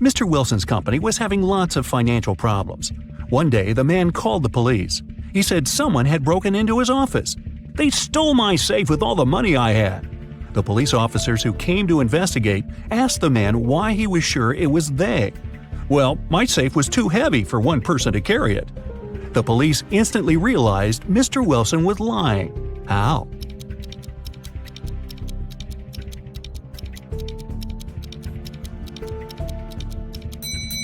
Mr. Wilson's company was having lots of financial problems. One day, the man called the police. He said someone had broken into his office. "They stole my safe with all the money I had." The police officers who came to investigate asked the man why he was sure it was they. "Well, my safe was too heavy for one person to carry it." The police instantly realized Mr. Wilson was lying. How?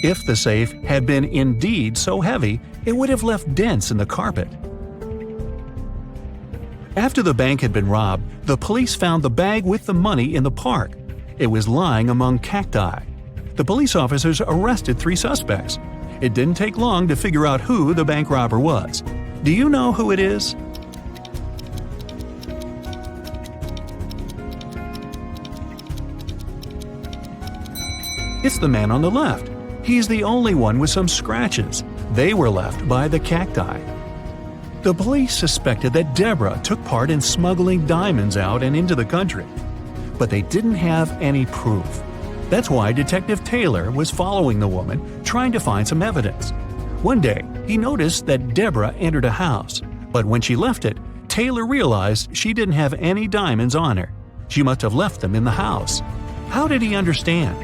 If the safe had been indeed so heavy, it would have left dents in the carpet. After the bank had been robbed, the police found the bag with the money in the park. It was lying among cacti. The police officers arrested 3 suspects. It didn't take long to figure out who the bank robber was. Do you know who it is? It's the man on the left. He's the only one with some scratches. They were left by the cacti. The police suspected that Deborah took part in smuggling diamonds out and into the country. But they didn't have any proof. That's why Detective Taylor was following the woman, trying to find some evidence. One day, he noticed that Deborah entered a house, but when she left it, Taylor realized she didn't have any diamonds on her. She must have left them in the house. How did he understand?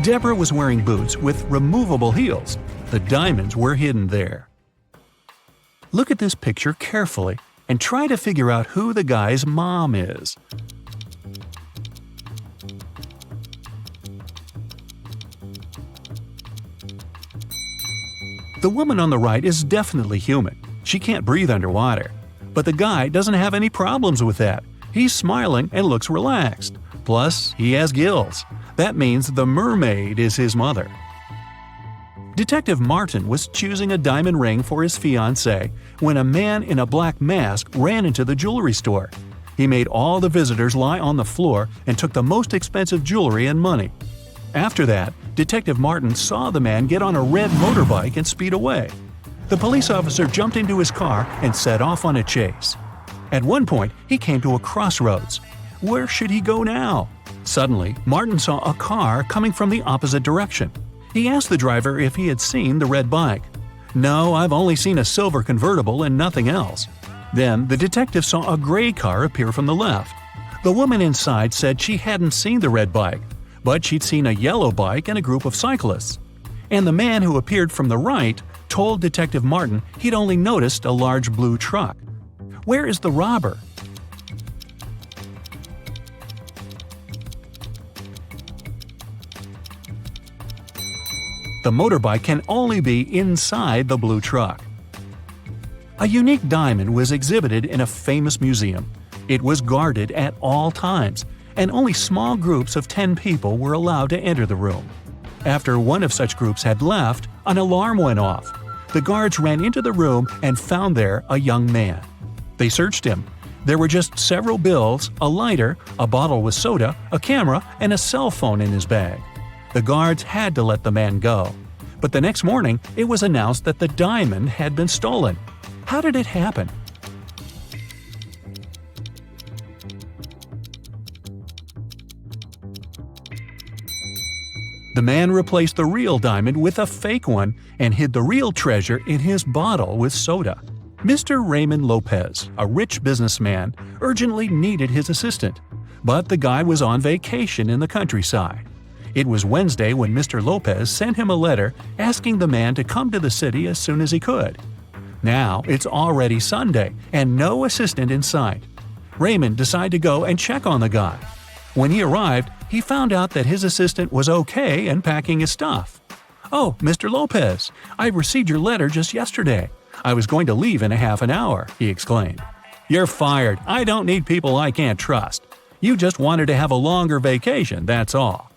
Deborah was wearing boots with removable heels. The diamonds were hidden there. Look at this picture carefully and try to figure out who the guy's mom is. The woman on the right is definitely human. She can't breathe underwater. But the guy doesn't have any problems with that. He's smiling and looks relaxed. Plus, he has gills. That means the mermaid is his mother. Detective Martin was choosing a diamond ring for his fiancée when a man in a black mask ran into the jewelry store. He made all the visitors lie on the floor and took the most expensive jewelry and money. After that, Detective Martin saw the man get on a red motorbike and speed away. The police officer jumped into his car and set off on a chase. At one point, he came to a crossroads. Where should he go now? Suddenly, Martin saw a car coming from the opposite direction. He asked the driver if he had seen the red bike. "No, I've only seen a silver convertible and nothing else." Then the detective saw a gray car appear from the left. The woman inside said she hadn't seen the red bike, but she'd seen a yellow bike and a group of cyclists. And the man who appeared from the right told Detective Martin he'd only noticed a large blue truck. Where is the robber? The motorbike can only be inside the blue truck. A unique diamond was exhibited in a famous museum. It was guarded at all times, and only small groups of 10 people were allowed to enter the room. After one of such groups had left, an alarm went off. The guards ran into the room and found there a young man. They searched him. There were just several bills, a lighter, a bottle with soda, a camera, and a cell phone in his bag. The guards had to let the man go. But the next morning, it was announced that the diamond had been stolen. How did it happen? The man replaced the real diamond with a fake one and hid the real treasure in his bottle with soda. Mr. Raymond Lopez, a rich businessman, urgently needed his assistant. But the guy was on vacation in the countryside. It was Wednesday when Mr. Lopez sent him a letter asking the man to come to the city as soon as he could. Now it's already Sunday and no assistant in sight. Raymond decided to go and check on the guy. When he arrived, he found out that his assistant was okay and packing his stuff. "Oh, Mr. Lopez, I received your letter just yesterday. I was going to leave in a half an hour," he exclaimed. "You're fired. I don't need people I can't trust. You just wanted to have a longer vacation, that's all."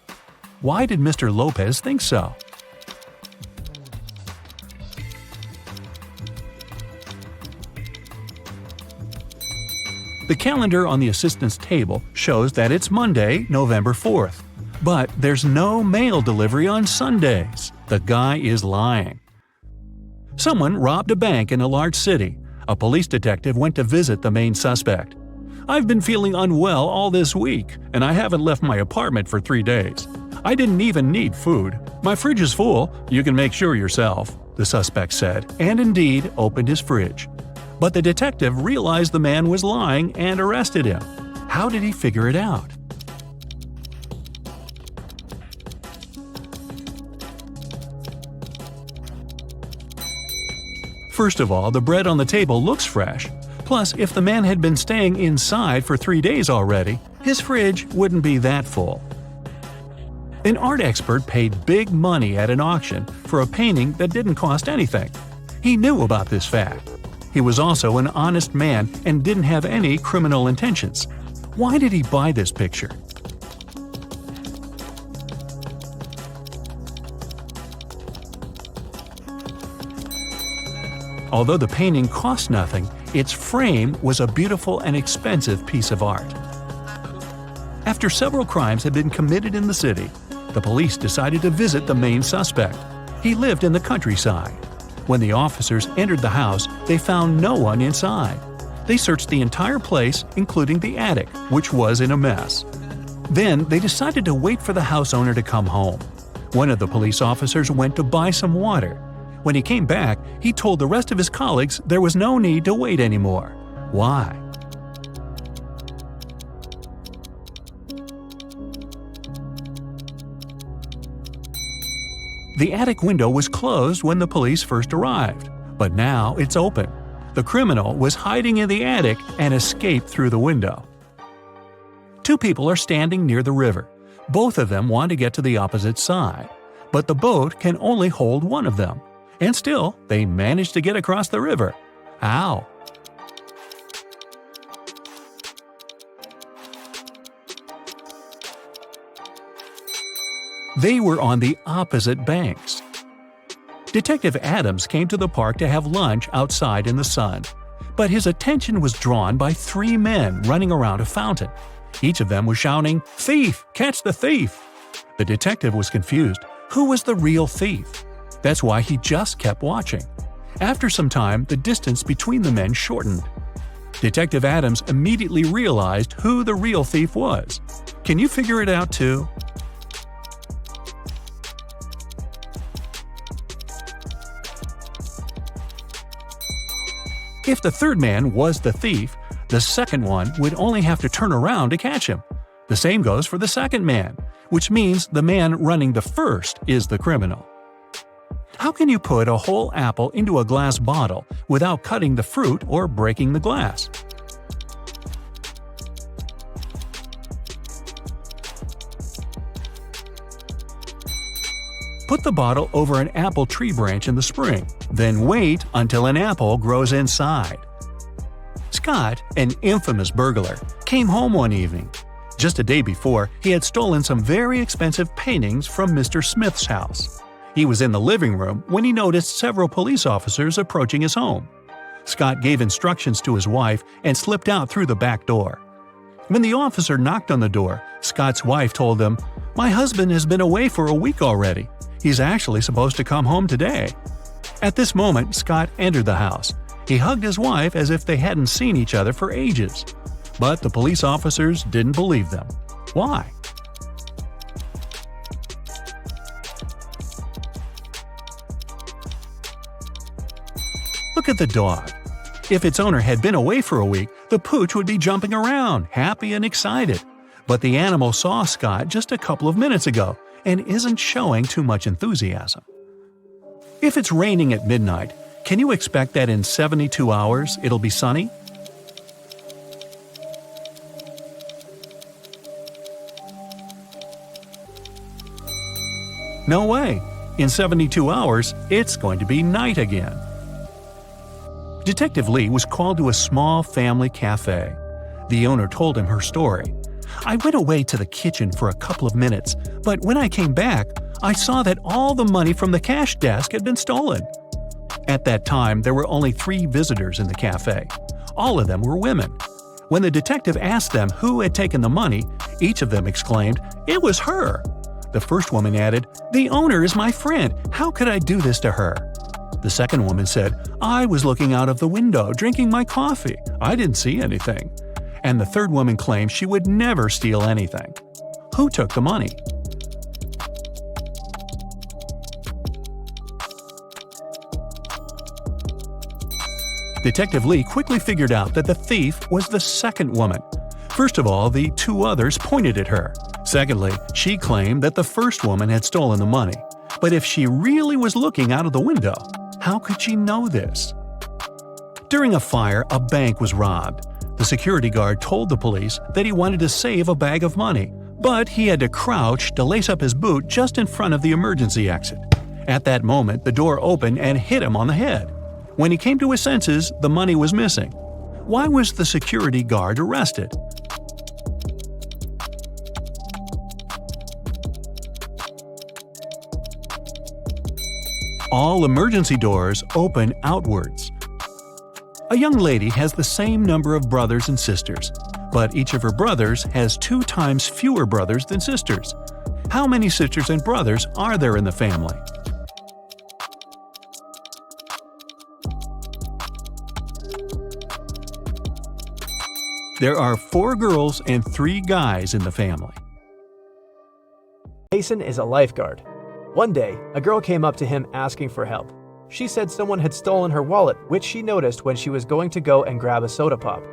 Why did Mr. Lopez think so? The calendar on the assistant's table shows that it's Monday, November 4th. But there's no mail delivery on Sundays. The guy is lying. Someone robbed a bank in a large city. A police detective went to visit the main suspect. "I've been feeling unwell all this week, and I haven't left my apartment for 3 days. I didn't even need food. My fridge is full, you can make sure yourself," the suspect said, and indeed opened his fridge. But the detective realized the man was lying and arrested him. How did he figure it out? First of all, the bread on the table looks fresh. Plus, if the man had been staying inside for 3 days already, his fridge wouldn't be that full. An art expert paid big money at an auction for a painting that didn't cost anything. He knew about this fact. He was also an honest man and didn't have any criminal intentions. Why did he buy this picture? Although the painting cost nothing, its frame was a beautiful and expensive piece of art. After several crimes had been committed in the city, the police decided to visit the main suspect. He lived in the countryside. When the officers entered the house, they found no one inside. They searched the entire place, including the attic, which was in a mess. Then they decided to wait for the house owner to come home. One of the police officers went to buy some water. When he came back, he told the rest of his colleagues there was no need to wait anymore. Why? The attic window was closed when the police first arrived, but now it's open. The criminal was hiding in the attic and escaped through the window. Two people are standing near the river. Both of them want to get to the opposite side, but the boat can only hold one of them. And still, they manage to get across the river. How? They were on the opposite banks. Detective Adams came to the park to have lunch outside in the sun, but his attention was drawn by 3 men running around a fountain. Each of them was shouting, "Thief! Catch the thief!" The detective was confused. Who was the real thief? That's why he just kept watching. After some time, the distance between the men shortened. Detective Adams immediately realized who the real thief was. Can you figure it out too? If the third man was the thief, the second one would only have to turn around to catch him. The same goes for the second man, which means the man running the first is the criminal. How can you put a whole apple into a glass bottle without cutting the fruit or breaking the glass? Put the bottle over an apple tree branch in the spring, then wait until an apple grows inside. Scott, an infamous burglar, came home one evening. Just a day before, he had stolen some very expensive paintings from Mr. Smith's house. He was in the living room when he noticed several police officers approaching his home. Scott gave instructions to his wife and slipped out through the back door. When the officer knocked on the door, Scott's wife told them, "My husband has been away for a week already. He's actually supposed to come home today." At this moment, Scott entered the house. He hugged his wife as if they hadn't seen each other for ages. But the police officers didn't believe them. Why? Look at the dog. If its owner had been away for a week, the pooch would be jumping around, happy and excited. But the animal saw Scott just a couple of minutes ago and isn't showing too much enthusiasm. If it's raining at midnight, can you expect that in 72 hours it'll be sunny? No way. In 72 hours, it's going to be night again. Detective Lee was called to a small family cafe. The owner told him her story. "I went away to the kitchen for a couple of minutes, but when I came back, I saw that all the money from the cash desk had been stolen." At that time, there were only 3 visitors in the cafe. All of them were women. When the detective asked them who had taken the money, each of them exclaimed, "It was her." The first woman added, "The owner is my friend. How could I do this to her?" The second woman said, "I was looking out of the window, drinking my coffee. I didn't see anything." And the third woman claimed she would never steal anything. Who took the money? Detective Lee quickly figured out that the thief was the second woman. First of all, the two others pointed at her. Secondly, she claimed that the first woman had stolen the money. But if she really was looking out of the window, how could she know this? During a fire, a bank was robbed. The security guard told the police that he wanted to save a bag of money, but he had to crouch to lace up his boot just in front of the emergency exit. At that moment, the door opened and hit him on the head. When he came to his senses, the money was missing. Why was the security guard arrested? All emergency doors open outwards. A young lady has the same number of brothers and sisters, but each of her brothers has 2 times fewer brothers than sisters. How many sisters and brothers are there in the family? There are 4 girls and 3 guys in the family. Mason is a lifeguard. One day, a girl came up to him asking for help. She said someone had stolen her wallet, which she noticed when she was going to go and grab a soda pop.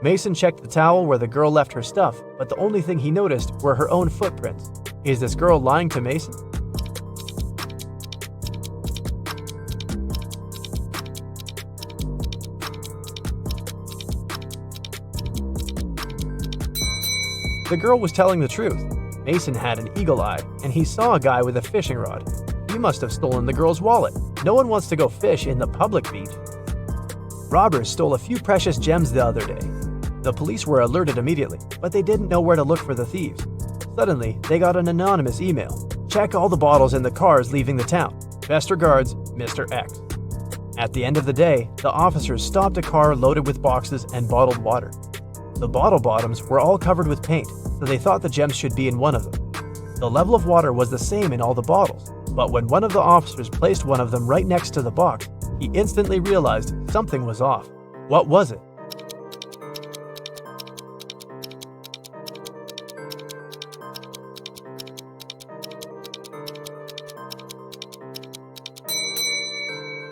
Mason checked the towel where the girl left her stuff, but the only thing he noticed were her own footprints. Is this girl lying to Mason? The girl was telling the truth. Mason had an eagle eye, and he saw a guy with a fishing rod. He must have stolen the girl's wallet. No one wants to go fish in the public beach. Robbers stole a few precious gems the other day. The police were alerted immediately, but they didn't know where to look for the thieves. Suddenly, they got an anonymous email. Check all the bottles in the cars leaving the town. Best regards, Mr. X. At the end of the day, the officers stopped a car loaded with boxes and bottled water. The bottle bottoms were all covered with paint, so they thought the gems should be in one of them. The level of water was the same in all the bottles, but when one of the officers placed one of them right next to the box, he instantly realized something was off. What was it?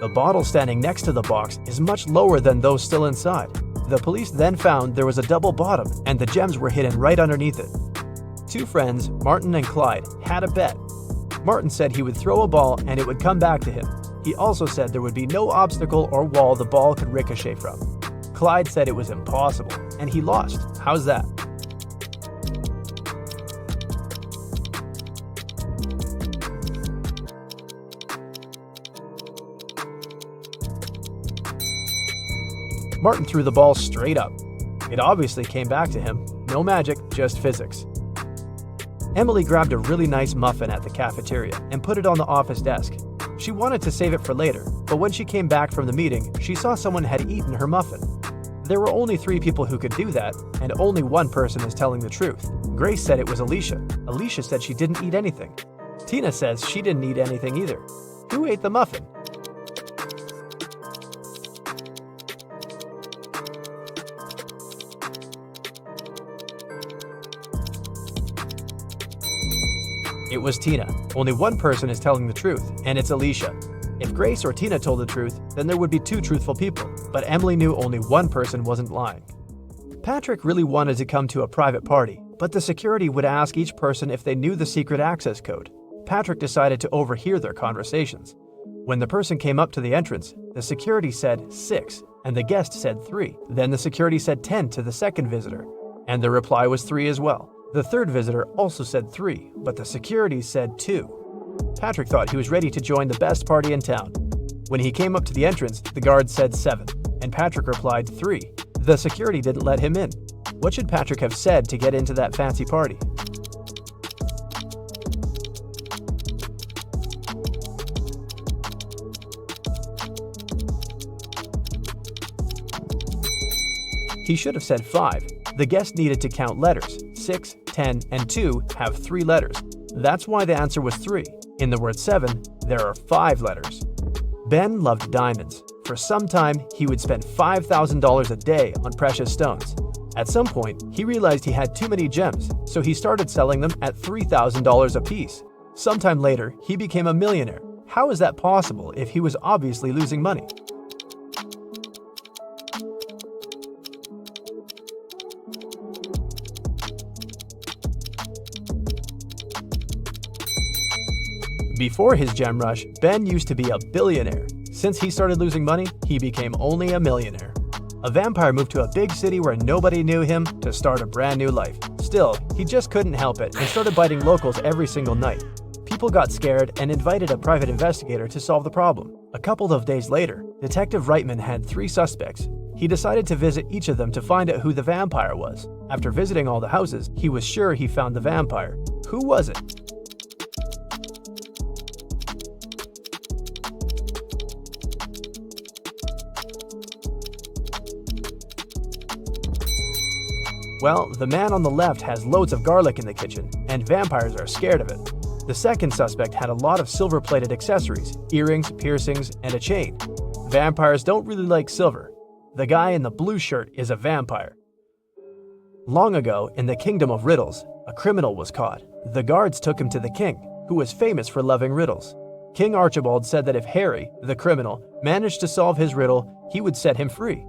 The bottle standing next to the box is much lower than those still inside. The police then found there was a double bottom and the gems were hidden right underneath it. 2 friends, Martin and Clyde, had a bet. Martin said he would throw a ball and it would come back to him. He also said there would be no obstacle or wall the ball could ricochet from. Clyde said it was impossible, and he lost. How's that? Martin threw the ball straight up. It obviously came back to him. No magic, just physics. Emily grabbed a really nice muffin at the cafeteria and put it on the office desk. She wanted to save it for later, but when she came back from the meeting, she saw someone had eaten her muffin. There were only 3 people who could do that, and only one person is telling the truth. Grace said it was Alicia. Alicia said she didn't eat anything. Tina says she didn't eat anything either. Who ate the muffin? It was Tina. Only one person is telling the truth, and it's Alicia. If Grace or Tina told the truth, then there would be 2 truthful people, but Emily knew only one person wasn't lying. Patrick really wanted to come to a private party, but the security would ask each person if they knew the secret access code. Patrick decided to overhear their conversations. When the person came up to the entrance, the security said 6, and the guest said 3. Then the security said 10 to the second visitor, and the reply was 3 as well. The third visitor also said 3, but the security said 2. Patrick thought he was ready to join the best party in town. When he came up to the entrance, the guard said 7, and Patrick replied 3. The security didn't let him in. What should Patrick have said to get into that fancy party? He should have said 5. The guest needed to count letters. 6, 10, and 2 have 3 letters. That's why the answer was 3. In the word 7, there are 5 letters. Ben loved diamonds. For some time, he would spend $5,000 a day on precious stones. At some point, he realized he had too many gems, so he started selling them at $3,000 apiece. Sometime later, he became a millionaire. How is that possible if he was obviously losing money? Before his gem rush, Ben used to be a billionaire. Since he started losing money, he became only a millionaire. A vampire moved to a big city where nobody knew him to start a brand new life. Still, he just couldn't help it and started biting locals every single night. People got scared and invited a private investigator to solve the problem. A couple of days later, Detective Reitman had 3 suspects. He decided to visit each of them to find out who the vampire was. After visiting all the houses, he was sure he found the vampire. Who was it? Well, the man on the left has loads of garlic in the kitchen, and vampires are scared of it. The second suspect had a lot of silver-plated accessories, earrings, piercings, and a chain. Vampires don't really like silver. The guy in the blue shirt is a vampire. Long ago, in the kingdom of Riddles, a criminal was caught. The guards took him to the king, who was famous for loving riddles. King Archibald said that if Harry, the criminal, managed to solve his riddle, he would set him free.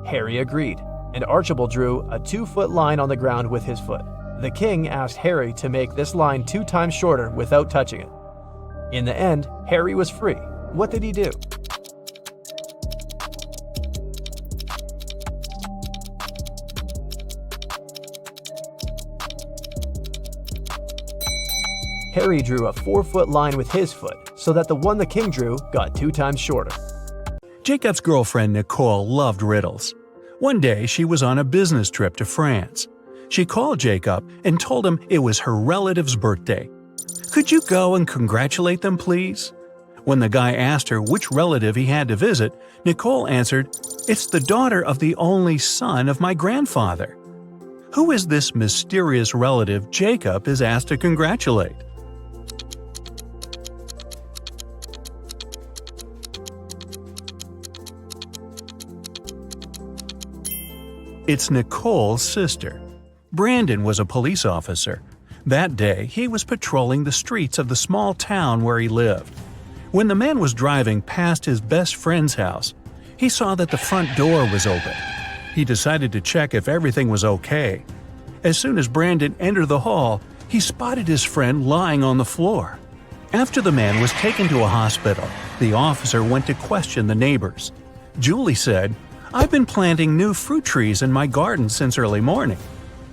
Harry agreed, and Archibald drew a 2-foot line on the ground with his foot. The king asked Harry to make this line 2 times shorter without touching it. In the end, Harry was free. What did he do? Harry drew a 4-foot line with his foot, so that the one the king drew got 2 times shorter. Jacob's girlfriend Nicole loved riddles. One day, she was on a business trip to France. She called Jacob and told him it was her relative's birthday. "Could you go and congratulate them, please?" When the guy asked her which relative he had to visit, Nicole answered, "It's the daughter of the only son of my grandfather." Who is this mysterious relative Jacob is asked to congratulate? It's Nicole's sister. Brandon was a police officer. That day, he was patrolling the streets of the small town where he lived. When the man was driving past his best friend's house, he saw that the front door was open. He decided to check if everything was okay. As soon as Brandon entered the hall, he spotted his friend lying on the floor. After the man was taken to a hospital, the officer went to question the neighbors. Julie said, "I've been planting new fruit trees in my garden since early morning."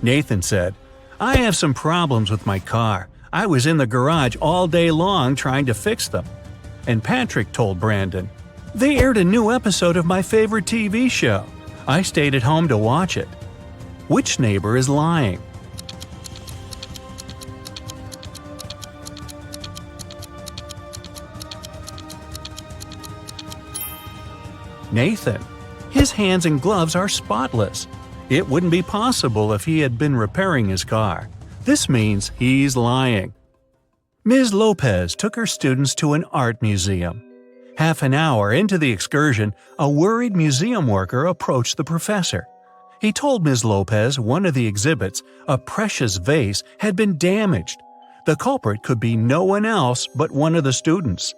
Nathan said, "I have some problems with my car. I was in the garage all day long trying to fix them." And Patrick told Brandon, "They aired a new episode of my favorite TV show. I stayed at home to watch it." Which neighbor is lying? Nathan. His hands and gloves are spotless. It wouldn't be possible if he had been repairing his car. This means he's lying. Ms. Lopez took her students to an art museum. Half an hour into the excursion, a worried museum worker approached the professor. He told Ms. Lopez one of the exhibits, a precious vase, had been damaged. The culprit could be no one else but one of the students.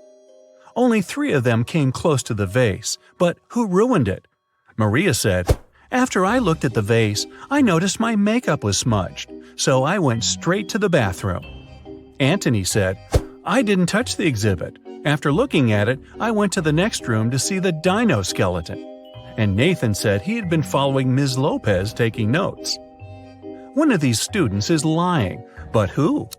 Only 3 of them came close to the vase, but who ruined it? Maria said, "After I looked at the vase, I noticed my makeup was smudged, so I went straight to the bathroom." Anthony said, "I didn't touch the exhibit. After looking at it, I went to the next room to see the dino skeleton." And Nathan said he had been following Ms. Lopez taking notes. One of these students is lying, but who?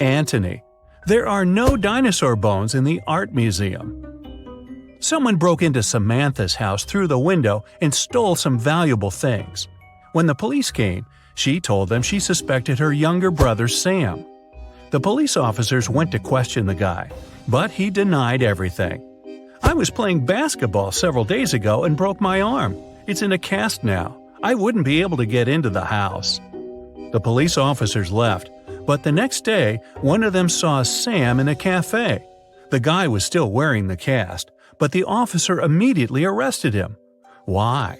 Anthony. There are no dinosaur bones in the art museum. Someone broke into Samantha's house through the window and stole some valuable things. When the police came, she told them she suspected her younger brother Sam. The police officers went to question the guy, but he denied everything. "I was playing basketball several days ago and broke my arm. It's in a cast now. I wouldn't be able to get into the house." The police officers left, but the next day, one of them saw Sam in a cafe. The guy was still wearing the cast, but the officer immediately arrested him. Why?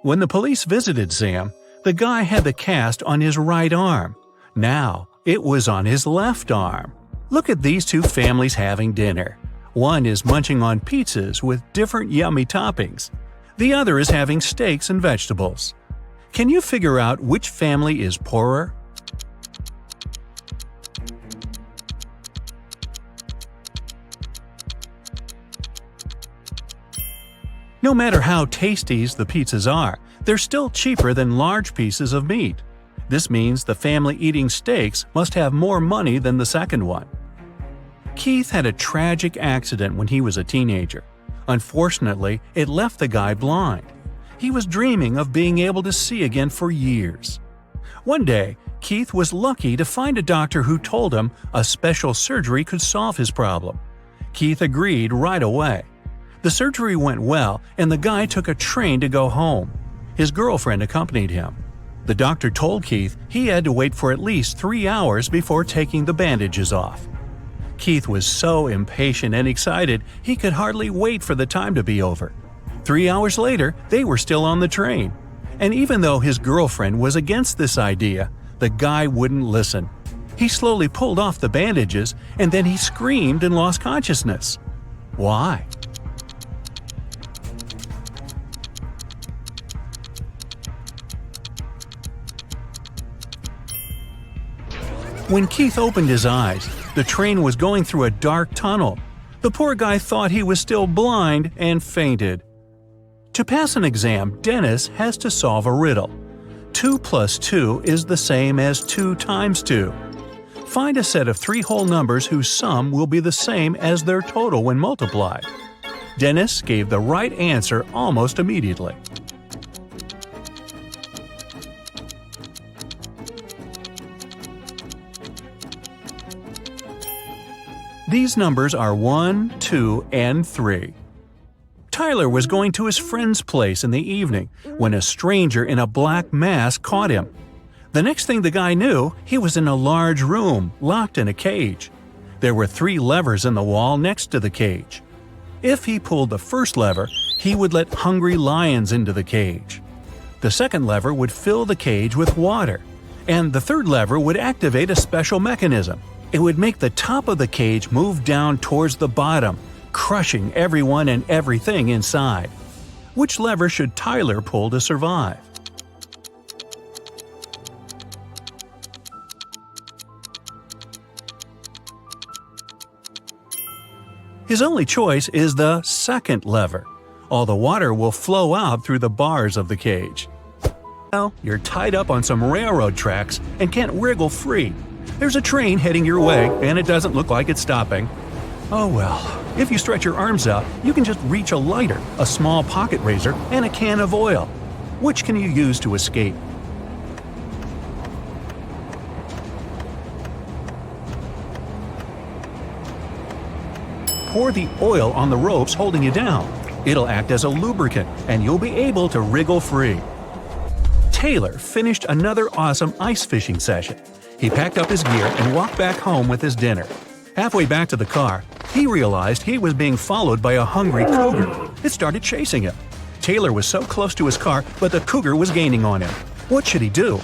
When the police visited Sam, the guy had the cast on his right arm. Now, it was on his left arm. Look at these two families having dinner. One is munching on pizzas with different yummy toppings. The other is having steaks and vegetables. Can you figure out which family is poorer? No matter how tasty the pizzas are, they're still cheaper than large pieces of meat. This means the family eating steaks must have more money than the second one. Keith had a tragic accident when he was a teenager. Unfortunately, it left the guy blind. He was dreaming of being able to see again for years. One day, Keith was lucky to find a doctor who told him a special surgery could solve his problem. Keith agreed right away. The surgery went well, and the guy took a train to go home. His girlfriend accompanied him. The doctor told Keith he had to wait for at least 3 hours before taking the bandages off. Keith was so impatient and excited he could hardly wait for the time to be over. 3 hours later, they were still on the train. And even though his girlfriend was against this idea, the guy wouldn't listen. He slowly pulled off the bandages, and then he screamed and lost consciousness. Why? When Keith opened his eyes, the train was going through a dark tunnel. The poor guy thought he was still blind and fainted. To pass an exam, Dennis has to solve a riddle. 2 plus 2 is the same as 2 times 2. Find a set of 3 whole numbers whose sum will be the same as their total when multiplied. Dennis gave the right answer almost immediately. These numbers are 1, 2, and 3. Tyler was going to his friend's place in the evening when a stranger in a black mask caught him. The next thing the guy knew, he was in a large room, locked in a cage. There were 3 levers in the wall next to the cage. If he pulled the first lever, he would let hungry lions into the cage. The second lever would fill the cage with water, and the third lever would activate a special mechanism. It would make the top of the cage move down towards the bottom, crushing everyone and everything inside. Which lever should Tyler pull to survive? His only choice is the second lever. All the water will flow out through the bars of the cage. Now, you're tied up on some railroad tracks and can't wriggle free. There's a train heading your way, and it doesn't look like it's stopping. Oh well, if you stretch your arms out, you can just reach a lighter, a small pocket razor, and a can of oil. Which can you use to escape? Pour the oil on the ropes holding you down. It'll act as a lubricant, and you'll be able to wriggle free. Taylor finished another awesome ice fishing session. He packed up his gear and walked back home with his dinner. Halfway back to the car, he realized he was being followed by a hungry cougar. It started chasing him. Taylor was so close to his car, but the cougar was gaining on him. What should he do?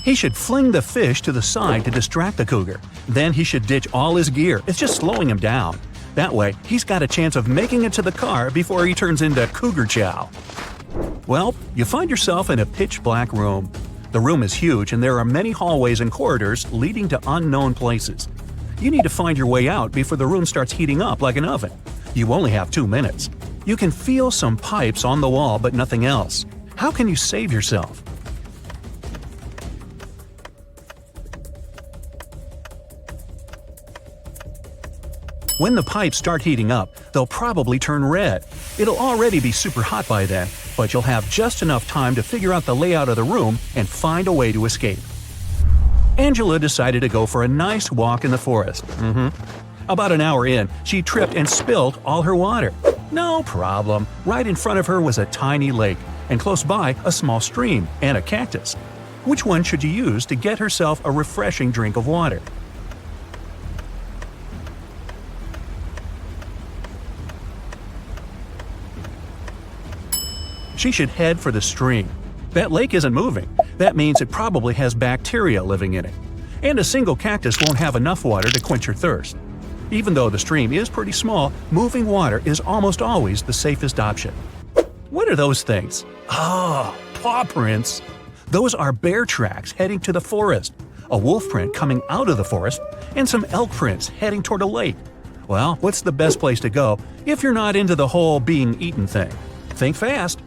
He should fling the fish to the side to distract the cougar. Then he should ditch all his gear. It's just slowing him down. That way, he's got a chance of making it to the car before he turns into cougar chow. Well, you find yourself in a pitch-black room. The room is huge and there are many hallways and corridors leading to unknown places. You need to find your way out before the room starts heating up like an oven. You only have 2 minutes. You can feel some pipes on the wall but nothing else. How can you save yourself? When the pipes start heating up, they'll probably turn red. It'll already be super hot by then, but you'll have just enough time to figure out the layout of the room and find a way to escape. Angela decided to go for a nice walk in the forest. About an hour in, she tripped and spilled all her water. No problem. Right in front of her was a tiny lake, and close by a small stream and a cactus. Which one should she use to get herself a refreshing drink of water? She should head for the stream. That lake isn't moving. That means it probably has bacteria living in it. And a single cactus won't have enough water to quench your thirst. Even though the stream is pretty small, moving water is almost always the safest option. What are those things? Oh, paw prints! Those are bear tracks heading to the forest, a wolf print coming out of the forest, and some elk prints heading toward a lake. Well, what's the best place to go if you're not into the whole being eaten thing? Think fast!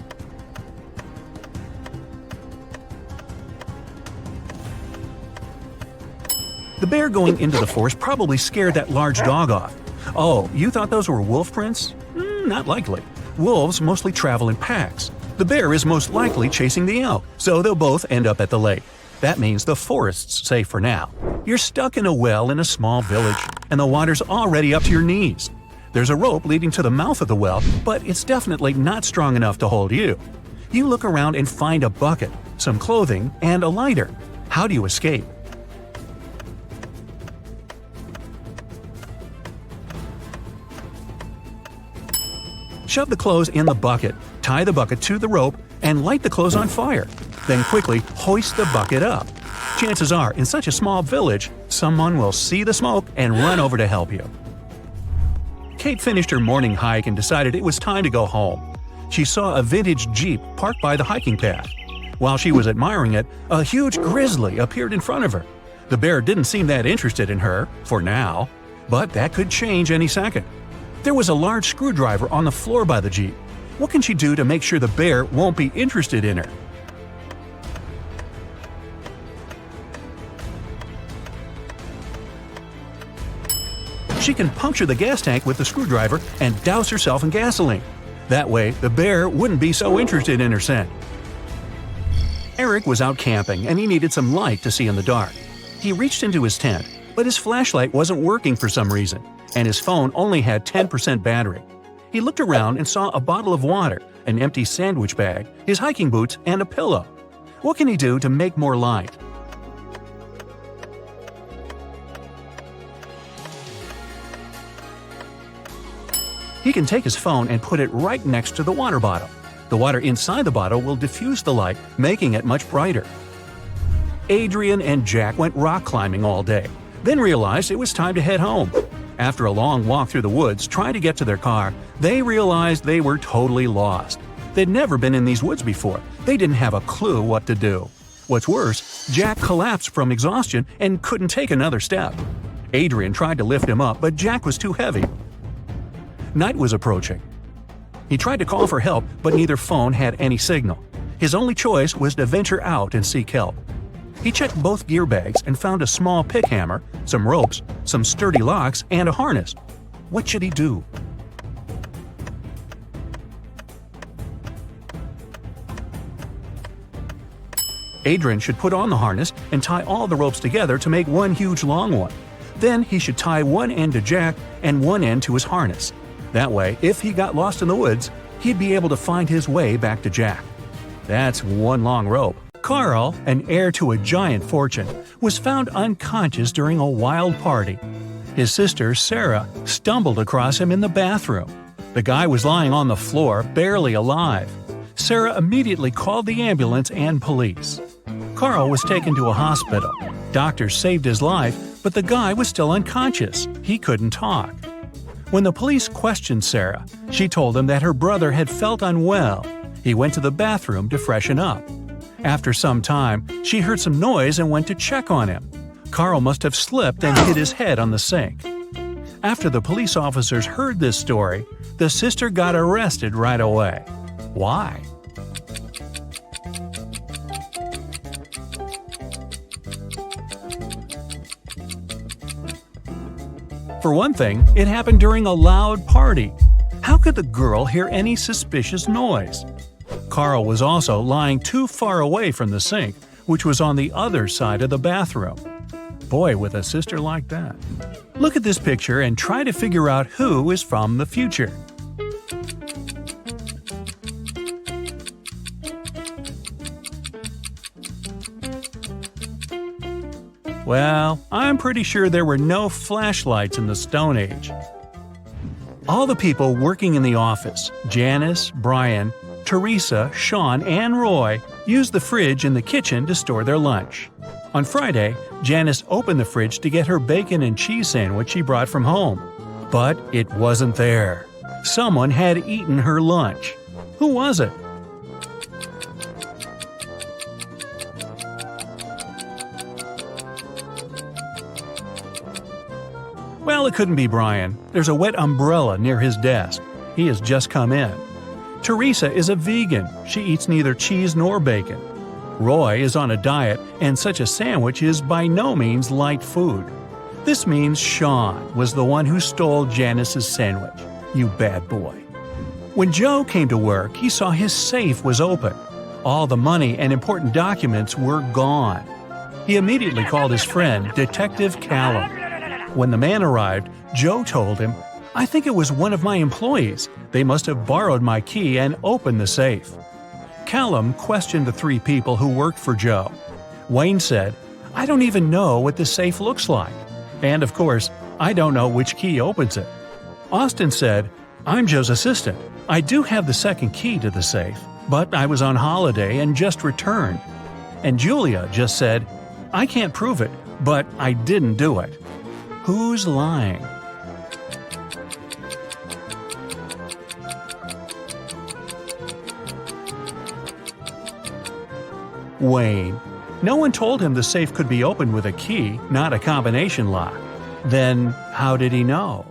The bear going into the forest probably scared that large dog off. Oh, you thought those were wolf prints? Not likely. Wolves mostly travel in packs. The bear is most likely chasing the elk, so they'll both end up at the lake. That means the forest's safe for now. You're stuck in a well in a small village, and the water's already up to your knees. There's a rope leading to the mouth of the well, but it's definitely not strong enough to hold you. You look around and find a bucket, some clothing, and a lighter. How do you escape? Shove the clothes in the bucket, tie the bucket to the rope, and light the clothes on fire. Then quickly hoist the bucket up. Chances are, in such a small village, someone will see the smoke and run over to help you. Kate finished her morning hike and decided it was time to go home. She saw a vintage Jeep parked by the hiking path. While she was admiring it, a huge grizzly appeared in front of her. The bear didn't seem that interested in her, for now, but that could change any second. There was a large screwdriver on the floor by the Jeep. What can she do to make sure the bear won't be interested in her? She can puncture the gas tank with the screwdriver and douse herself in gasoline. That way, the bear wouldn't be so interested in her scent. Eric was out camping and he needed some light to see in the dark. He reached into his tent, but his flashlight wasn't working for some reason, and his phone only had 10% battery. He looked around and saw a bottle of water, an empty sandwich bag, his hiking boots, and a pillow. What can he do to make more light? He can take his phone and put it right next to the water bottle. The water inside the bottle will diffuse the light, making it much brighter. Adrian and Jack went rock climbing all day, then realized it was time to head home. After a long walk through the woods trying to get to their car, they realized they were totally lost. They'd never been in these woods before. They didn't have a clue what to do. What's worse, Jack collapsed from exhaustion and couldn't take another step. Adrian tried to lift him up, but Jack was too heavy. Night was approaching. He tried to call for help, but neither phone had any signal. His only choice was to venture out and seek help. He checked both gear bags and found a small pick hammer, some ropes, some sturdy locks, and a harness. What should he do? Adrian should put on the harness and tie all the ropes together to make one huge long one. Then he should tie one end to Jack and one end to his harness. That way, if he got lost in the woods, he'd be able to find his way back to Jack. That's one long rope. Carl, an heir to a giant fortune, was found unconscious during a wild party. His sister, Sarah, stumbled across him in the bathroom. The guy was lying on the floor, barely alive. Sarah immediately called the ambulance and police. Carl was taken to a hospital. Doctors saved his life, but the guy was still unconscious. He couldn't talk. When the police questioned Sarah, she told them that her brother had felt unwell. He went to the bathroom to freshen up. After some time, she heard some noise and went to check on him. Carl must have slipped and hit his head on the sink. After the police officers heard this story, the sister got arrested right away. Why? For one thing, it happened during a loud party. How could the girl hear any suspicious noise? Carl was also lying too far away from the sink, which was on the other side of the bathroom. Boy, with a sister like that. Look at this picture and try to figure out who is from the future. Well, I'm pretty sure there were no flashlights in the Stone Age. All the people working in the office, Janice, Brian, Teresa, Sean, and Roy, used the fridge in the kitchen to store their lunch. On Friday, Janice opened the fridge to get her bacon and cheese sandwich she brought from home. But it wasn't there. Someone had eaten her lunch. Who was it? Well, it couldn't be Brian. There's a wet umbrella near his desk. He has just come in. Teresa is a vegan. She eats neither cheese nor bacon. Roy is on a diet, and such a sandwich is by no means light food. This means Sean was the one who stole Janice's sandwich. You bad boy. When Joe came to work, he saw his safe was open. All the money and important documents were gone. He immediately called his friend, Detective Callum. When the man arrived, Joe told him, "I think it was one of my employees. They must have borrowed my key and opened the safe." Callum questioned the three people who worked for Joe. Wayne said, "I don't even know what the safe looks like. And of course, I don't know which key opens it." Austin said, "I'm Joe's assistant. I do have the second key to the safe, but I was on holiday and just returned." And Julia just said, "I can't prove it, but I didn't do it." Who's lying? Wayne. No one told him the safe could be opened with a key, not a combination lock. Then, how did he know?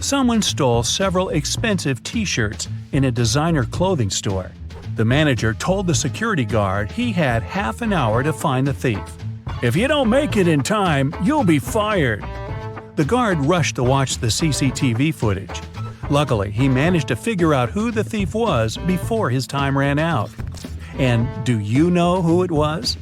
Someone stole several expensive t-shirts in a designer clothing store. The manager told the security guard he had half an hour to find the thief. "If you don't make it in time, you'll be fired." The guard rushed to watch the CCTV footage. Luckily, he managed to figure out who the thief was before his time ran out. And do you know who it was?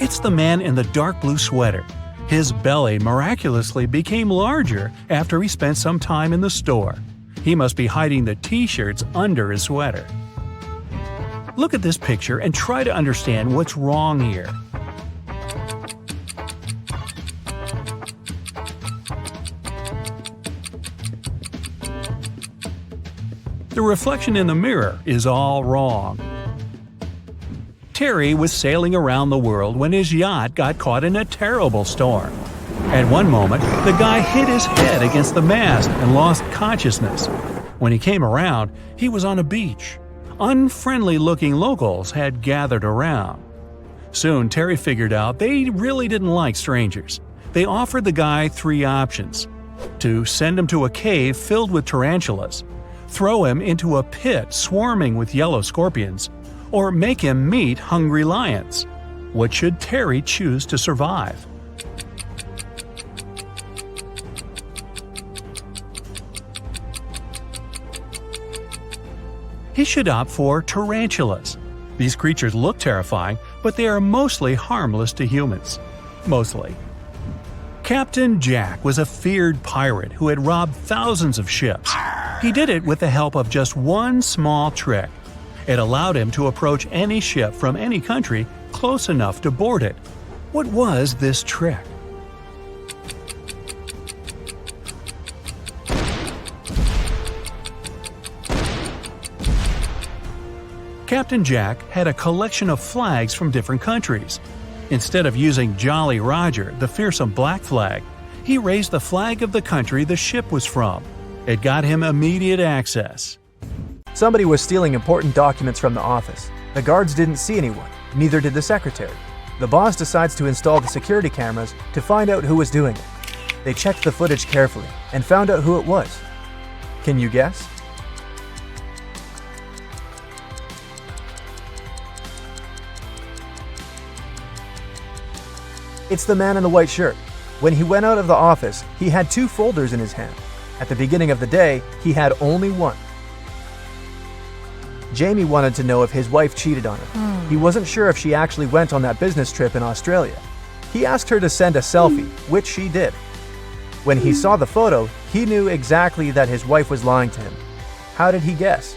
It's the man in the dark blue sweater. His belly miraculously became larger after he spent some time in the store. He must be hiding the t-shirts under his sweater. Look at this picture and try to understand what's wrong here. The reflection in the mirror is all wrong. Terry was sailing around the world when his yacht got caught in a terrible storm. At one moment, the guy hit his head against the mast and lost consciousness. When he came around, he was on a beach. Unfriendly-looking locals had gathered around. Soon, Terry figured out they really didn't like strangers. They offered the guy three options: to send him to a cave filled with tarantulas, throw him into a pit swarming with yellow scorpions, or make him meet hungry lions. What should Terry choose to survive? He should opt for tarantulas. These creatures look terrifying, but they are mostly harmless to humans. Mostly. Captain Jack was a feared pirate who had robbed thousands of ships. He did it with the help of just one small trick. It allowed him to approach any ship from any country close enough to board it. What was this trick? Captain Jack had a collection of flags from different countries. Instead of using Jolly Roger, the fearsome black flag, he raised the flag of the country the ship was from. It got him immediate access. Somebody was stealing important documents from the office. The guards didn't see anyone, neither did the secretary. The boss decides to install the security cameras to find out who was doing it. They checked the footage carefully and found out who it was. Can you guess? It's the man in the white shirt. When he went out of the office, he had 2 folders in his hand. At the beginning of the day, he had only one. Jamie wanted to know if his wife cheated on him. He wasn't sure if she actually went on that business trip in Australia. He asked her to send a selfie, which she did. When he saw the photo, he knew exactly that his wife was lying to him. How did he guess?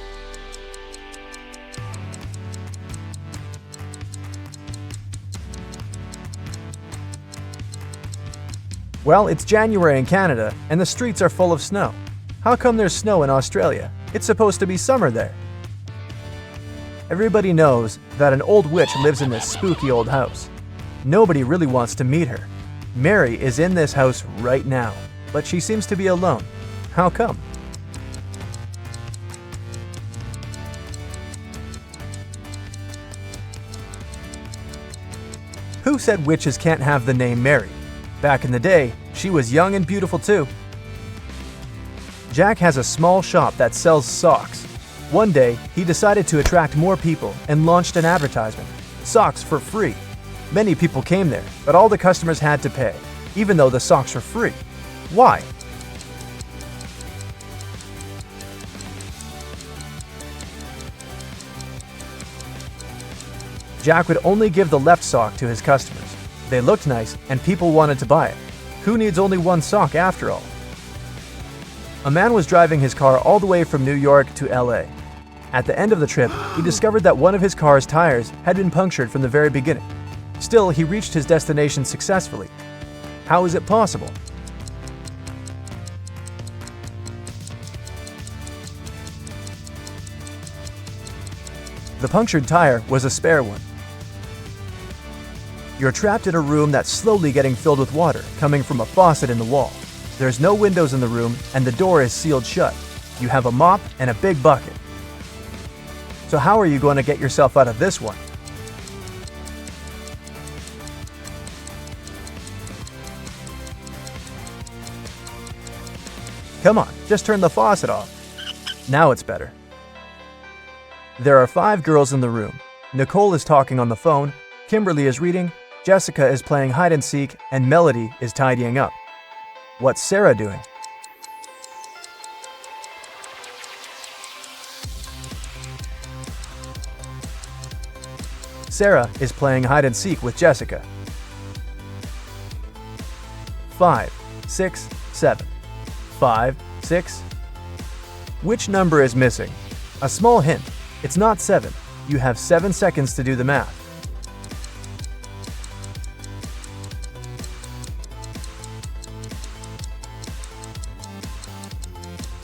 Well, it's January in Canada, and the streets are full of snow. How come there's snow in Australia? It's supposed to be summer there. Everybody knows that an old witch lives in this spooky old house. Nobody really wants to meet her. Mary is in this house right now, but she seems to be alone. How come? Who said witches can't have the name Mary? Back in the day, she was young and beautiful too. Jack has a small shop that sells socks. One day, he decided to attract more people and launched an advertisement. Socks for free. Many people came there, but all the customers had to pay, even though the socks were free. Why? Jack would only give the left sock to his customers. They looked nice, and people wanted to buy it. Who needs only one sock after all? A man was driving his car all the way from New York to LA. At the end of the trip, he discovered that one of his car's tires had been punctured from the very beginning. Still, he reached his destination successfully. How is it possible? The punctured tire was a spare one. You're trapped in a room that's slowly getting filled with water coming from a faucet in the wall. There's no windows in the room and the door is sealed shut. You have a mop and a big bucket. So how are you going to get yourself out of this one? Come on, just turn the faucet off. Now it's better. There are 5 girls in the room. Nicole is talking on the phone, Kimberly is reading, Jessica is playing hide and seek, and Melody is tidying up. What's Sarah doing? Sarah is playing hide and seek with Jessica. 5, 6, 7. 5, 6. Which number is missing? A small hint. It's not 7. You have 7 seconds to do the math.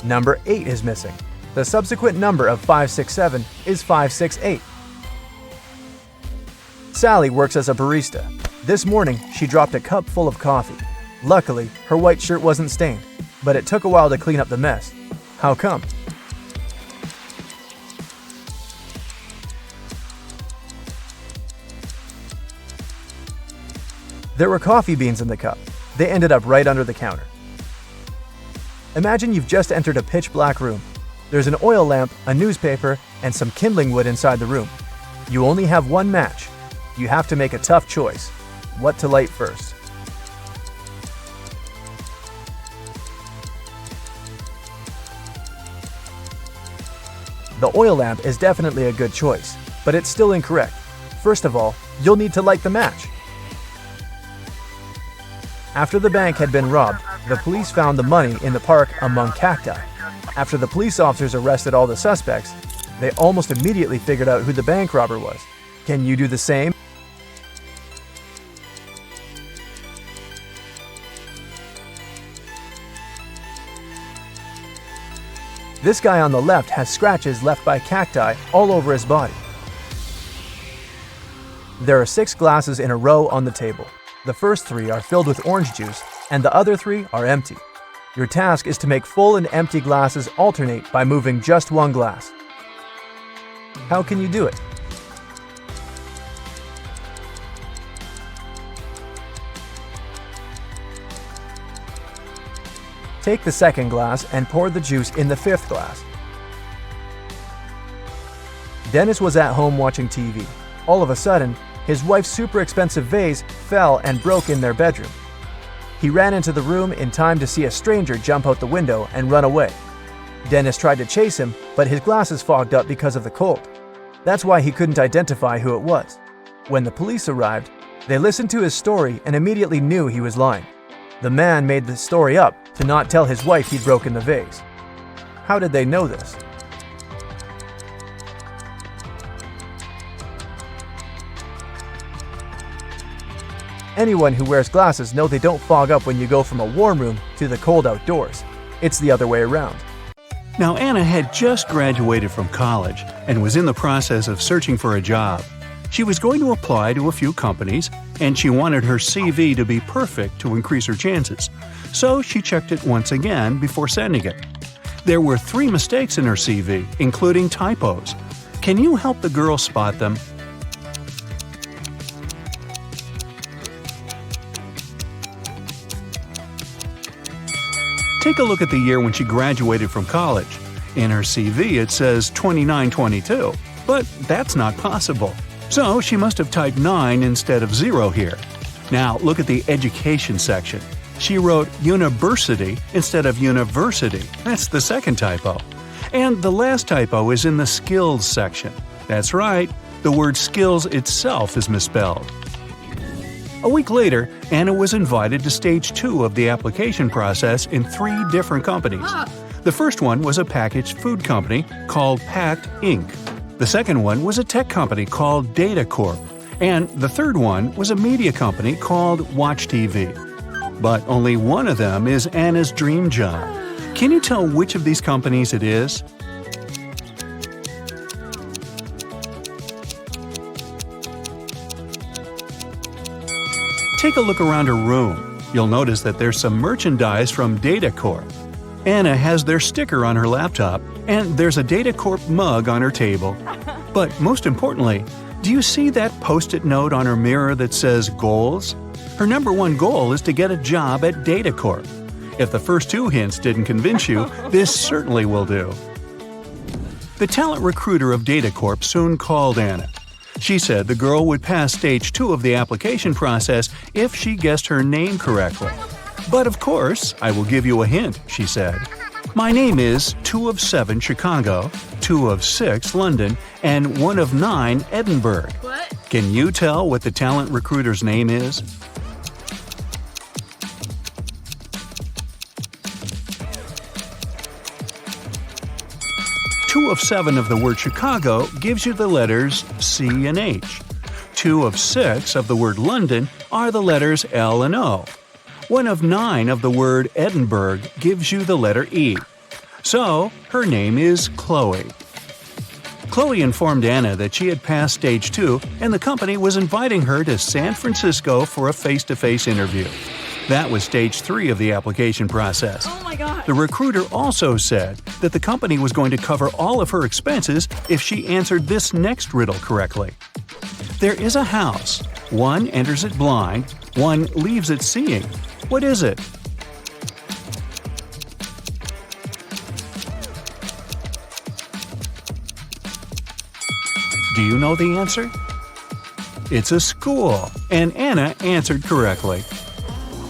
Number 8 is missing. The subsequent number of 567 is 568. Sally works as a barista. This morning, she dropped a cup full of coffee. Luckily, her white shirt wasn't stained, but it took a while to clean up the mess. How come? There were coffee beans in the cup. They ended up right under the counter. Imagine you've just entered a pitch-black room. There's an oil lamp, a newspaper, and some kindling wood inside the room. You only have one match. You have to make a tough choice. What to light first? The oil lamp is definitely a good choice, but it's still incorrect. First of all, you'll need to light the match. After the bank had been robbed, the police found the money in the park among cacti. After the police officers arrested all the suspects, they almost immediately figured out who the bank robber was. Can you do the same? This guy on the left has scratches left by cacti all over his body. There are 6 glasses in a row on the table. The first 3 are filled with orange juice, and the other 3 are empty. Your task is to make full and empty glasses alternate by moving just one glass. How can you do it? Take the second glass and pour the juice in the 5th glass. Dennis was at home watching TV. All of a sudden, his wife's super expensive vase fell and broke in their bedroom. He ran into the room in time to see a stranger jump out the window and run away. Dennis tried to chase him, but his glasses fogged up because of the cold. That's why he couldn't identify who it was. When the police arrived, they listened to his story and immediately knew he was lying. The man made the story up to not tell his wife he'd broken the vase. How did they know this? Anyone who wears glasses know they don't fog up when you go from a warm room to the cold outdoors. It's the other way around. Now, Anna had just graduated from college and was in the process of searching for a job. She was going to apply to a few companies, and she wanted her CV to be perfect to increase her chances. So she checked it once again before sending it. There were 3 mistakes in her CV, including typos. Can you help the girl spot them? Take a look at the year when she graduated from college. In her CV it says 2922, but that's not possible. So she must have typed 9 instead of 0 here. Now look at the education section. She wrote university instead of university. That's the second typo. And the last typo is in the skills section. That's right, the word skills itself is misspelled. A week later, Anna was invited to stage 2 of the application process in 3 different companies. The first one was a packaged food company called Pact Inc. The second one was a tech company called Data Corp. And the third one was a media company called Watch TV. But only one of them is Anna's dream job. Can you tell which of these companies it is? Take a look around her room. You'll notice that there's some merchandise from Data Corp. Anna has their sticker on her laptop, and there's a Data Corp mug on her table. But most importantly, do you see that post-it note on her mirror that says goals? Her number 1 goal is to get a job at Data Corp. If the first 2 hints didn't convince you, this certainly will do. The talent recruiter of Data Corp soon called Anna. She said the girl would pass stage 2 of the application process if she guessed her name correctly. But of course, I will give you a hint, she said. My name is 2 of 7 Chicago, 2 of 6 London, and 1 of 9 Edinburgh. What? Can you tell what the talent recruiter's name is? Two of 7 of the word Chicago gives you the letters C and H. 2 of 6 of the word London are the letters L and O. 1 of 9 of the word Edinburgh gives you the letter E. So, her name is Chloe. Chloe informed Anna that she had passed stage 2 and the company was inviting her to San Francisco for a face-to-face interview. That was stage 3 of the application process. Oh my god. The recruiter also said that the company was going to cover all of her expenses if she answered this next riddle correctly. There is a house. One enters it blind, one leaves it seeing. What is it? Do you know the answer? It's a school, and Anna answered correctly.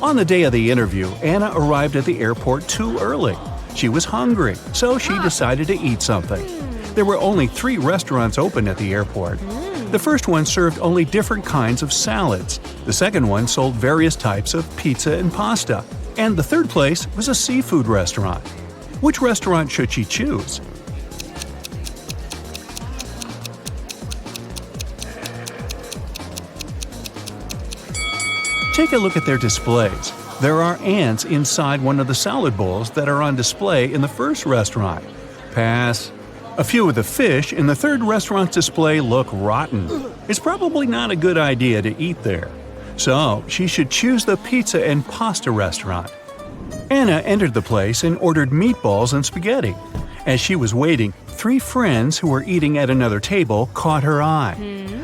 On the day of the interview, Anna arrived at the airport too early. She was hungry, so she decided to eat something. There were only 3 restaurants open at the airport. The first one served only different kinds of salads. The second one sold various types of pizza and pasta. And the third place was a seafood restaurant. Which restaurant should she choose? Take a look at their displays. There are ants inside one of the salad bowls that are on display in the first restaurant. Pass. A few of the fish in the third restaurant's display look rotten. It's probably not a good idea to eat there. So, she should choose the pizza and pasta restaurant. Anna entered the place and ordered meatballs and spaghetti. As she was waiting, 3 friends who were eating at another table caught her eye.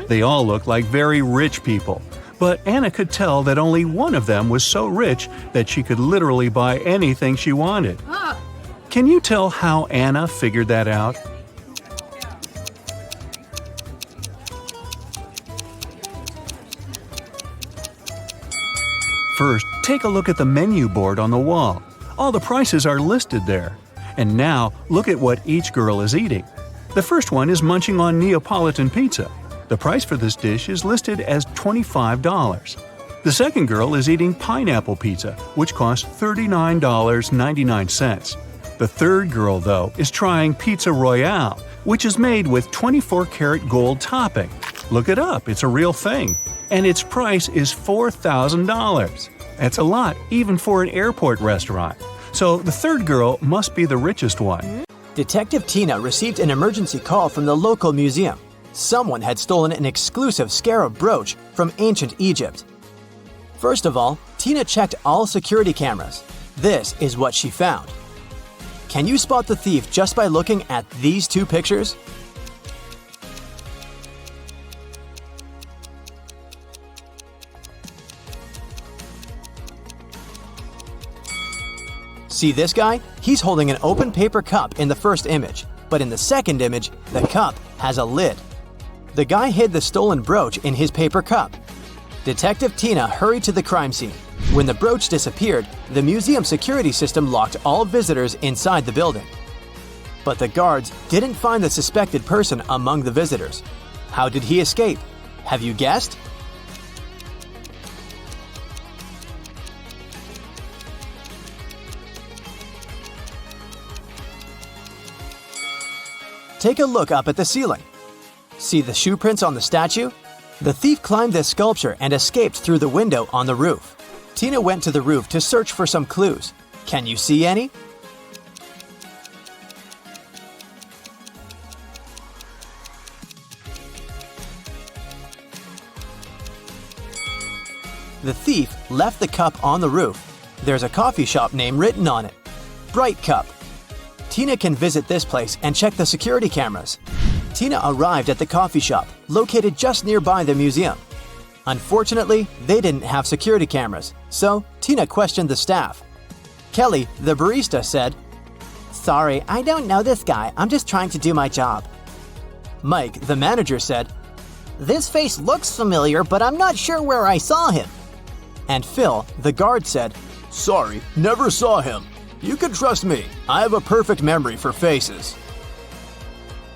They all looked like very rich people. But Anna could tell that only one of them was so rich that she could literally buy anything she wanted. Can you tell how Anna figured that out? First, Take a look at the menu board on the wall. All the prices are listed there. And now, look at what each girl is eating. The first one is munching on Neapolitan pizza. The price for this dish is listed as $25. The second girl is eating pineapple pizza, which costs $39.99. The third girl, though, is trying Pizza Royale, which is made with 24-karat gold topping. Look it up, it's a real thing. And its price is $4,000. That's a lot, even for an airport restaurant. So the third girl must be the richest one. Detective Tina received an emergency call from the local museum. Someone had stolen an exclusive scarab brooch from ancient Egypt. First of all, Tina checked all security cameras. This is what she found. Can you spot the thief just by looking at these two pictures? See this guy? He's holding an open paper cup in the first image, but in the second image, the cup has a lid. The guy hid the stolen brooch in his paper cup. Detective Tina hurried to the crime scene. When the brooch disappeared, the museum security system locked all visitors inside the building. But the guards didn't find the suspected person among the visitors. How did he escape? Have you guessed? Take a look up at the ceiling. See the shoe prints on the statue? The thief climbed this sculpture and escaped through the window on the roof. Tina went to the roof to search for some clues. Can you see any? The thief left the cup on the roof. There's a coffee shop name written on it. Bright Cup. Tina can visit this place and check the security cameras. Tina arrived at the coffee shop, located just nearby the museum. Unfortunately, they didn't have security cameras, so Tina questioned the staff. Kelly, the barista, said, "Sorry, I don't know this guy. I'm just trying to do my job." Mike, the manager, said, "This face looks familiar, but I'm not sure where I saw him." And Phil, the guard, said, "Sorry, never saw him. You can trust me. I have a perfect memory for faces."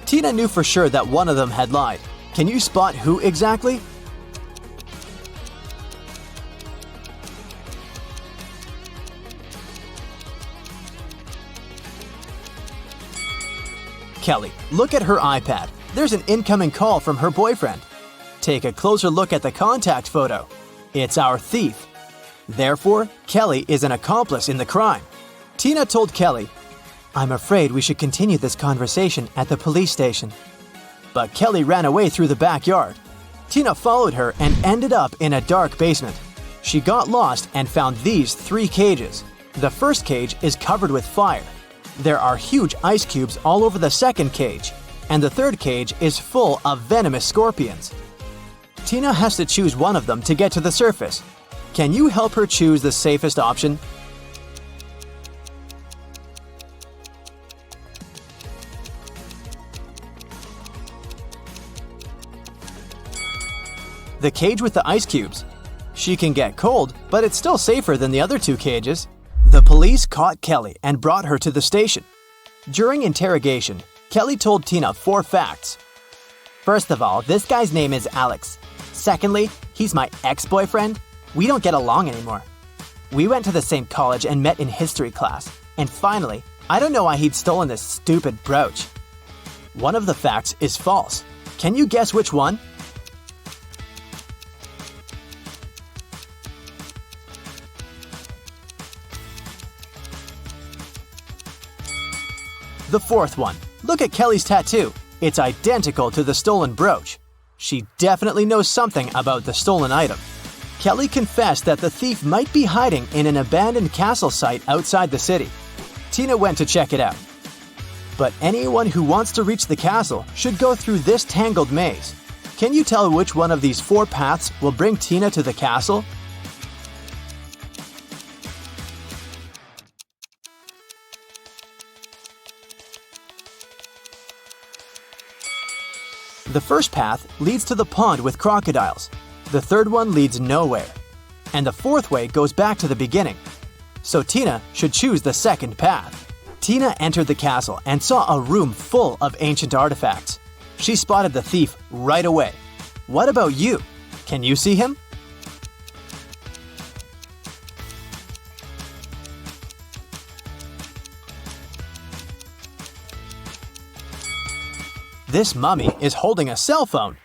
Tina knew for sure that one of them had lied. Can you spot who exactly? Kelly, look at her iPad. There's an incoming call from her boyfriend. Take a closer look at the contact photo. It's our thief. Therefore, Kelly is an accomplice in the crime. Tina told Kelly, "I'm afraid we should continue this conversation at the police station." But Kelly ran away through the backyard. Tina followed her and ended up in a dark basement. She got lost and found these 3 cages. The first cage is covered with fire. There are huge ice cubes all over the second cage, and the third cage is full of venomous scorpions. Tina has to choose one of them to get to the surface. Can you help her choose the safest option? The cage with the ice cubes. She can get cold, but it's still safer than the other 2 cages. The police caught Kelly and brought her to the station. During interrogation, Kelly told Tina 4 facts. First of all, this guy's name is Alex. Secondly, he's my ex-boyfriend. We don't get along anymore. We went to the same college and met in history class. And finally, I don't know why he'd stolen this stupid brooch. One of the facts is false. Can you guess which one? The fourth one. Look at Kelly's tattoo. It's identical to the stolen brooch. She definitely knows something about the stolen item. Kelly confessed that the thief might be hiding in an abandoned castle site outside the city. Tina went to check it out. But anyone who wants to reach the castle should go through this tangled maze. Can you tell which one of these 4 paths will bring Tina to the castle? The first path leads to the pond with crocodiles. The third one leads nowhere. and the fourth way goes back to the beginning. So Tina should choose the second path. Tina entered the castle and saw a room full of ancient artifacts. She spotted the thief right away. What about you? Can you see him? This mummy is holding a cell phone.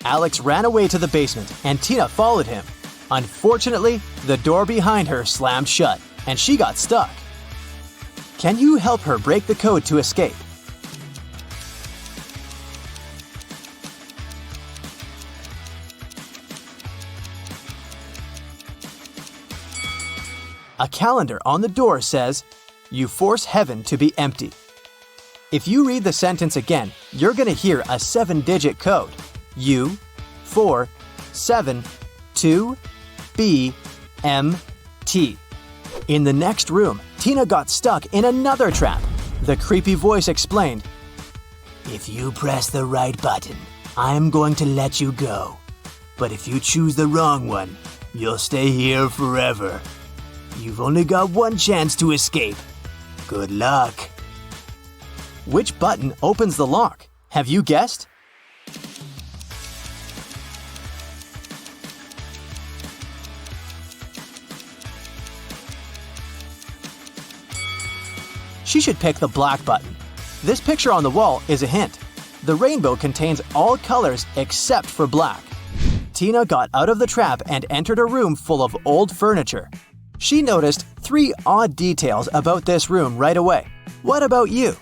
Alex ran away to the basement and Tina followed him. Unfortunately, the door behind her slammed shut and she got stuck. Can you help her break the code to escape? A calendar on the door says, "You force heaven to be empty." If you read the sentence again, you're going to hear a 7-digit code. U, 4, 7, 2, B, M, T. In the next room, Tina got stuck in another trap. The creepy voice explained, "If you press the right button, I'm going to let you go. But if you choose the wrong one, you'll stay here forever. You've only got one chance to escape. Good luck." Which button opens the lock? Have you guessed? She should pick the black button. This picture on the wall is a hint. The rainbow contains all colors except for black. Tina got out of the trap and entered a room full of old furniture. She noticed 3 odd details about this room right away. What about you?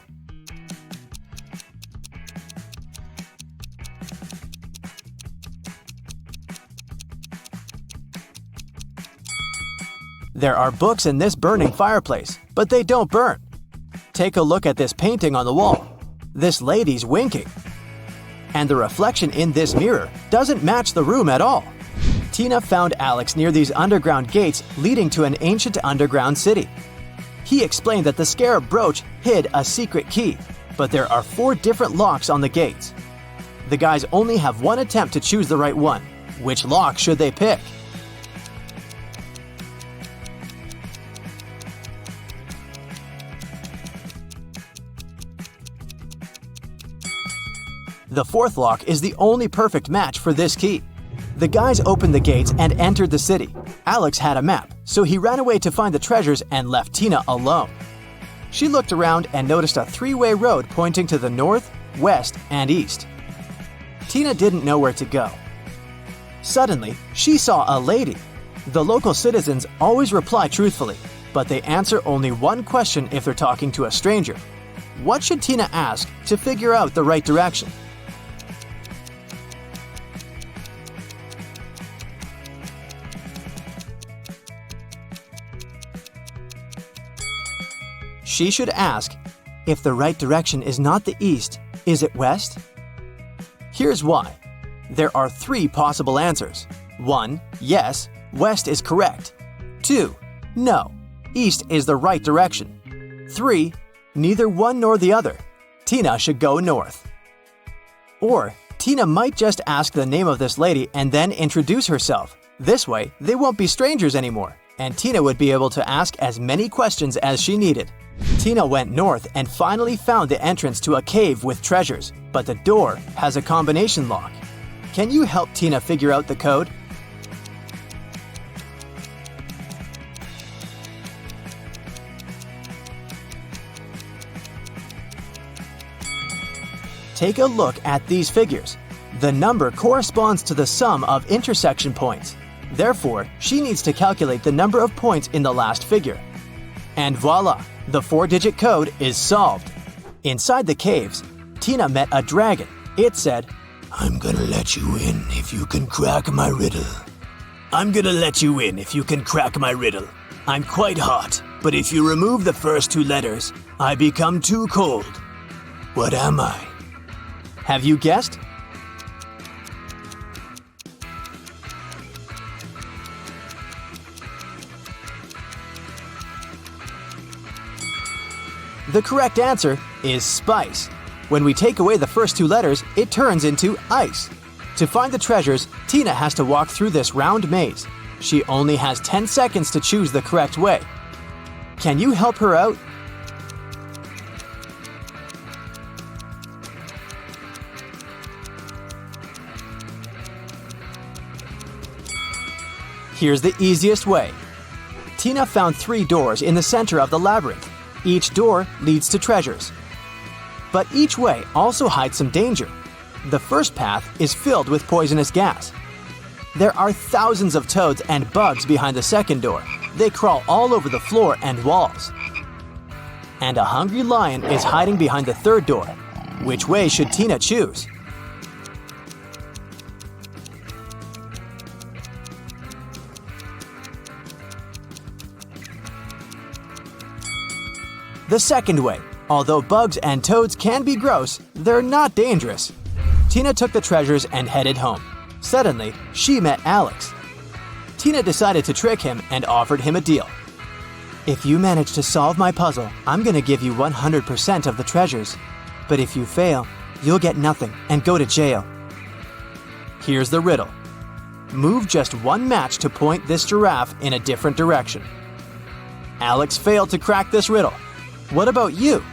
There are books in this burning fireplace, but they don't burn. Take a look at this painting on the wall. This lady's winking. And the reflection in this mirror doesn't match the room at all. Tina found Alex near these underground gates leading to an ancient underground city. He explained that the scarab brooch hid a secret key, but there are 4 different locks on the gates. The guys only have one attempt to choose the right one. Which lock should they pick? The 4th lock is the only perfect match for this key. The guys opened the gates and entered the city. Alex had a map, so he ran away to find the treasures and left Tina alone. She looked around and noticed a 3-way road pointing to the north, west, and east. Tina didn't know where to go. Suddenly, she saw a lady. The local citizens always reply truthfully, but they answer only one question if they're talking to a stranger. What should Tina ask to figure out the right direction? She should ask, if the right direction is not the east, is it west? Here's why. There are 3 possible answers. 1. Yes, west is correct. 2. No, east is the right direction. 3. Neither one nor the other. Tina should go north. Or, Tina might just ask the name of this lady and then introduce herself. This way, they won't be strangers anymore, and Tina would be able to ask as many questions as she needed. Tina went north and finally found the entrance to a cave with treasures, but the door has a combination lock. Can you help Tina figure out the code? Take a look at these figures. The number corresponds to the sum of intersection points. Therefore, she needs to calculate the number of points in the last figure. And voila! The 4-digit code is solved. Inside the caves, Tina met a dragon. It said, "I'm gonna let you in if you can crack my riddle. I'm gonna let you in if you can crack my riddle. I'm quite hot, but if you remove the first 2 letters, I become too cold. What am I?" Have you guessed? The correct answer is spice. When we take away the first 2 letters, it turns into ice. To find the treasures, Tina has to walk through this round maze. She only has 10 seconds to choose the correct way. Can you help her out? Here's the easiest way. Tina found 3 doors in the center of the labyrinth. Each door leads to treasures. But each way also hides some danger. The first path is filled with poisonous gas. There are thousands of toads and bugs behind the second door. They crawl all over the floor and walls. And a hungry lion is hiding behind the third door. Which way should Tina choose? The second way. Although bugs and toads can be gross, they're not dangerous. Tina took the treasures and headed home. Suddenly, she met Alex. Tina decided to trick him and offered him a deal. If you manage to solve my puzzle, I'm gonna give you 100% of the treasures. But if you fail, you'll get nothing and go to jail. Here's the riddle. Move just one match to point this giraffe in a different direction. Alex failed to crack this riddle. What about you?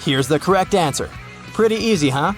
Here's the correct answer. Pretty easy, huh?